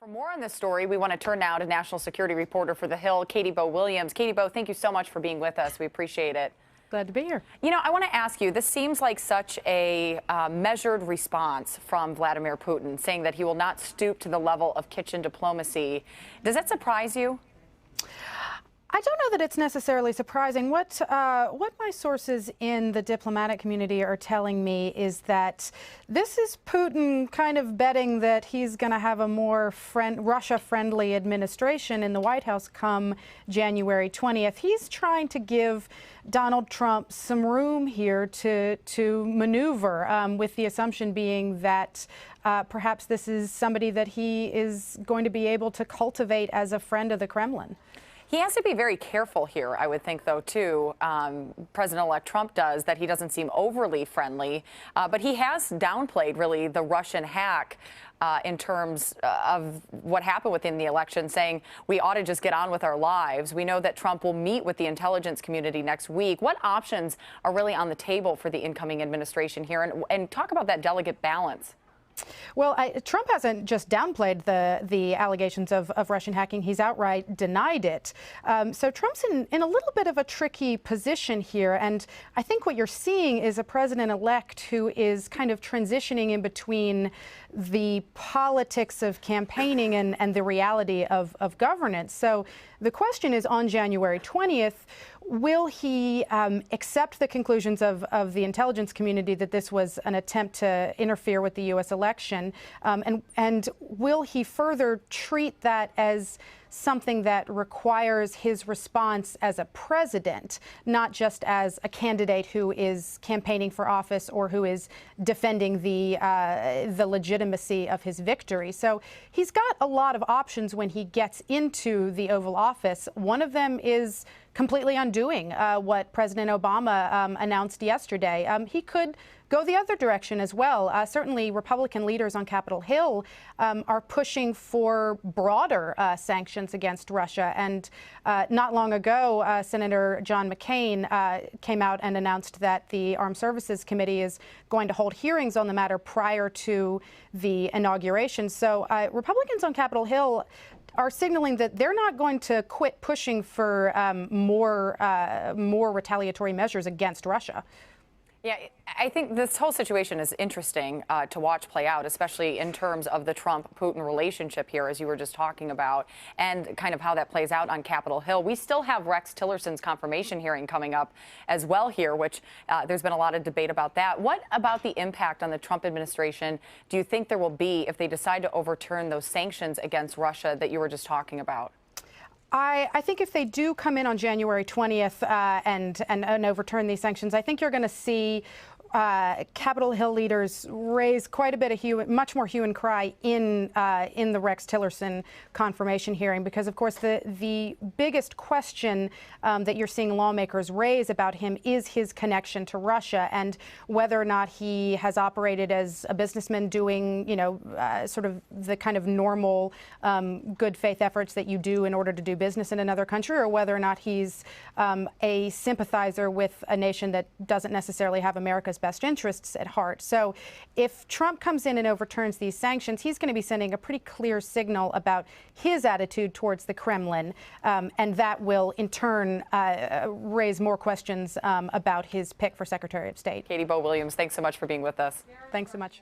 For more on this story, we want to turn now to national security reporter for The Hill, Katie Bo Williams. Katie Bo, thank you so much for being with us. We appreciate it. Glad to be here. You know, I want to ask you, this seems like such a measured response from Vladimir Putin, saying that he will not stoop to the level of kitchen diplomacy. Does that surprise you? I don't know that it's necessarily surprising. What my sources in the diplomatic community are telling me is that this is Putin kind of betting that he's going to have a more Russia-friendly administration in the White House come January 20th. He's trying to give Donald Trump some room here to maneuver, with the assumption being that perhaps this is somebody that he is going to be able to cultivate as a friend of the Kremlin. He has to be very careful here, I would think, though, too. President-elect Trump does, that he doesn't seem overly friendly. But he has downplayed, really, the Russian hack in terms of what happened within the election, saying we ought to just get on with our lives. We know that Trump will meet with the intelligence community next week. What options are really on the table for the incoming administration here? And talk about that delicate balance. Well, Trump hasn't just downplayed the allegations of Russian hacking. He's outright denied it. So Trump's in a little bit of a tricky position here. And I think what you're seeing is a president-elect who is kind of transitioning in between the politics of campaigning and the reality of governance. So the question is, on January 20th, will he accept the conclusions of the intelligence community that this was an attempt to interfere with the U.S. election? And will he further treat that as something that requires his response as a president, not just as a candidate who is campaigning for office or who is defending the legitimacy of his victory? So he's got a lot of options when he gets into the Oval Office. One of them is completely undoing what President Obama announced yesterday. He could go the other direction as well. Certainly, Republican leaders on Capitol Hill are pushing for broader sanctions against Russia. And not long ago, Senator John McCain came out and announced that the Armed Services Committee is going to hold hearings on the matter prior to the inauguration. So Republicans on Capitol Hill are signaling that they're not going to quit pushing for more retaliatory measures against Russia. Yeah, I think this whole situation is interesting to watch play out, especially in terms of the Trump-Putin relationship here, as you were just talking about, and kind of how that plays out on Capitol Hill. We still have Rex Tillerson's confirmation hearing coming up as well here, which there's been a lot of debate about that. What about the impact on the Trump administration do you think there will be if they decide to overturn those sanctions against Russia that you were just talking about? I think if they do come in on January 20th and overturn these sanctions, I think you're going to see Capitol Hill leaders raise quite a bit of much more hue and cry in the Rex Tillerson confirmation hearing, because, of course, the biggest question that you're seeing lawmakers raise about him is his connection to Russia and whether or not he has operated as a businessman doing, sort of the kind of normal good faith efforts that you do in order to do business in another country, or whether or not he's a sympathizer with a nation that doesn't necessarily have America's best interests at heart. So if Trump comes in and overturns these sanctions, he's going to be sending a pretty clear signal about his attitude towards the Kremlin, and that will in turn raise more questions about his pick for Secretary of State. Katie Bo Williams, thanks so much for being with us. Thanks so much.